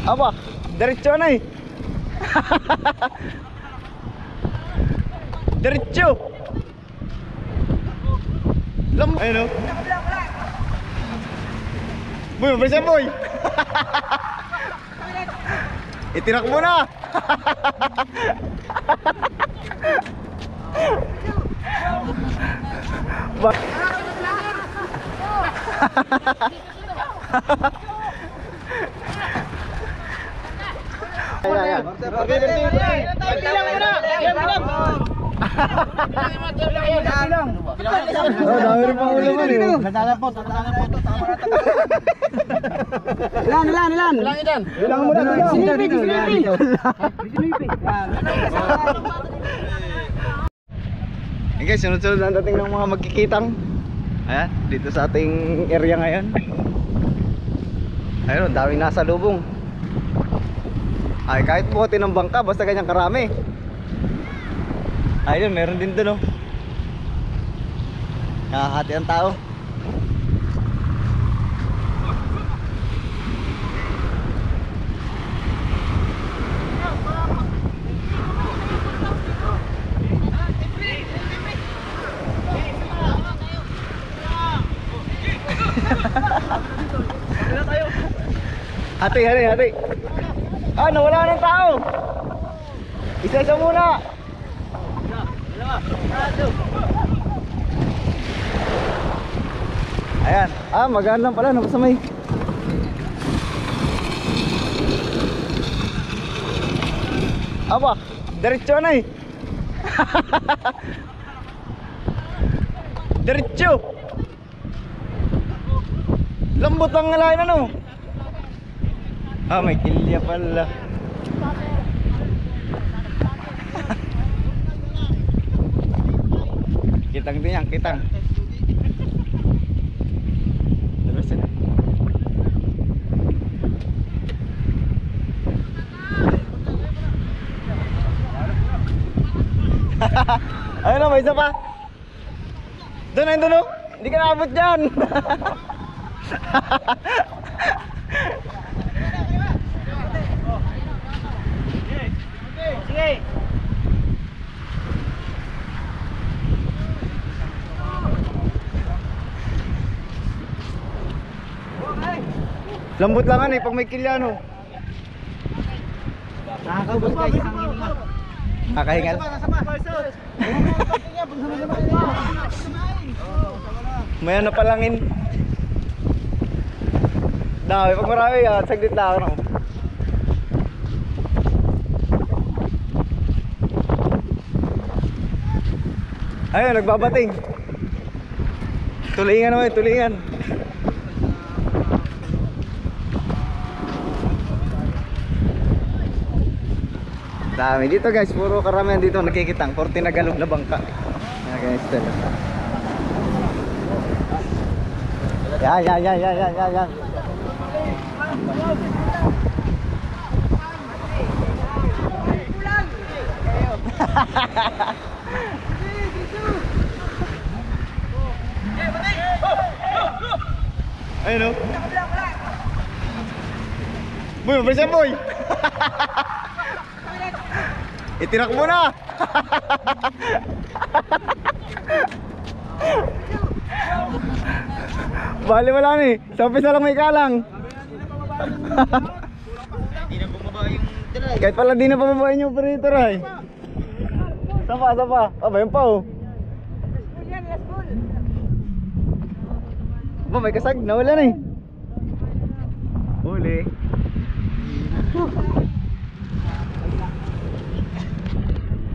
Aba, diretso na eh. Diretso. Ayun o. Boy, mabilis yan boy. Itirak mo na. Ayan. Oh, dami rin pang ulaman eh. Ilan? Ilang mo na. Sinipi. Okay guys, sunod-sunod ang dating ng mga magkikitang. Ayan, dito sa ating area ngayon. Ayun, daming nasa lubong. Ay, kahit buhatin ng bangka, basta ganyang karami. Ayun, meron din doon oh. Nakahati ang tao. Hati. Ah, nawala ng tao. Isa-isa muna. Ayan. Ah, magaan lang pala. Napasamay. Aba, diretso na eh. Diretso. Lambot ang lain ano. Ah, may kilya pala. Kitang din yan, kitang. Terus ya. Ayun na, may isa pa. Doon. Hindi ka naabot dyan. Sige. Lambot lang eh pag may kilya no. Nakakaubos guys, ang hininga. Nakahingal. May ano palangin. Dami pag marami yan, saglit lang ako. Ayun, nagbabating. Tulingan naman, tulingan. Dami dito guys, puro karamihan dito nakikitang 40 na galong na bangka. Ayan guys, tala. Yan. Ayun o. Boy, mabilis yan boy. Itirak mo na. Bali wala ni. Sa umpisa lang may kalang. Hindi na bumaba yung drive. Kahit pala di na pababain yung operator ay. Sapa. Aba yun pa oh. Ba may kasag. Nawala na eh. Huli.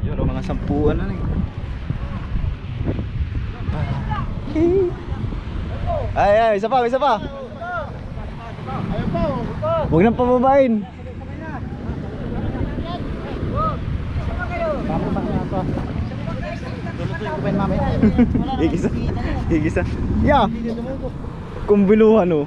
Yun mga sampuan na eh. Ay, isa pa. Huwag nang pababain. Igisa. Ya. Kumbiluhan oh.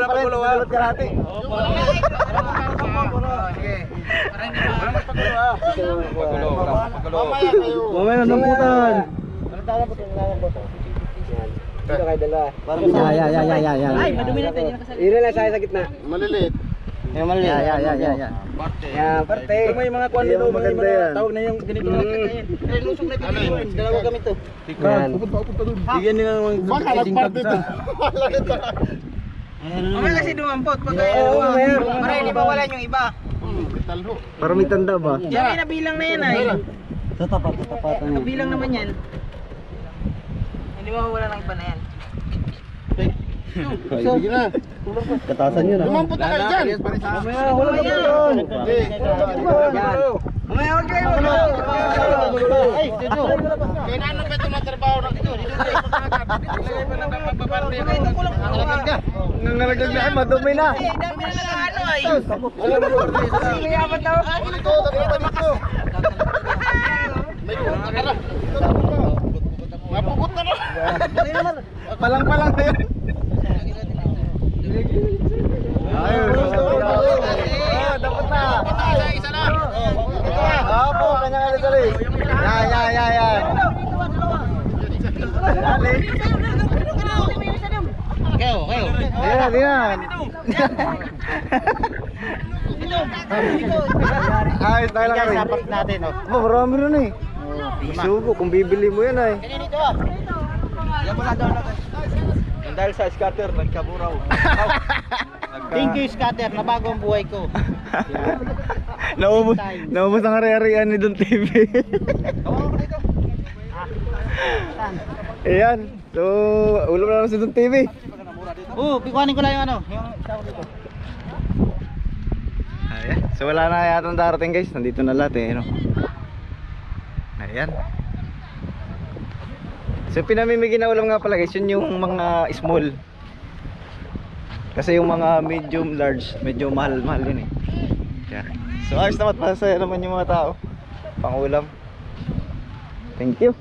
wala pa gulo ha. Kalahati. Mamaya namputan. Dito kayo dala. Ya. Ay, madumi na tayo nakasali. Ilan lang sa gitna. Maliliit. Yung maliliit. Ya. Yan, parte. Kung may mga kwan dito, Maganda mga yan. tawag na yung ganito na kakain. Lusog na tayo. Dalawa kami to. Yan. Bigyan nila ng Baka nagparte to. Mamaya kasi dumampot. Pag Oo, mamaya. para hindi ba wala yung iba. Para may tanda ba? Yan ay nabilang na yan ay. Sa tapat. Nabilang naman yan. Hindi ba wala ng iba na yan. Sige na. Katasan yun ah. Lumampot na kayo dyan. Mamaya wala ka pa doon. Mamaya huwag kayo. Ay, dito. Kaya na ano ba ito na trabaho na ito? Dito tayo magpaparte. Nangalaglag na madumi na. Ay, dami na lang ano ay. May apat daw. Dito, dito, dito. May kuta ka na. Mapugot na na. Palang na yun. Ayun. Dapat na. Isa na. Opo, kanya dali. Yan. Dali. Kayo. Yan. Ayos tayo lang rin. Sapat natin, oh. Marami rin eh. Isugo, kung bibili mo yan ay. Dahil sa scatter, nagkaburaw. Thank you, Scatter. Nabago ang buhay ko. Naubos ang ari-arian ni Don TV. Ayan. So, ulam na naman si Don TV. Pikuhanin ko lang yung ano. Yung tawag dito. Ayan. So wala na yatang darating guys. Nandito na lahat eh. No? Ayan. So pinamimigay na ulam nga pala guys. Yun yung mga small. Kasi yung mga medium large, medyo mahal-mahal yun eh. Kaya. So ayos naman. Masaya naman yung mga tao. Pang ulam. Thank you.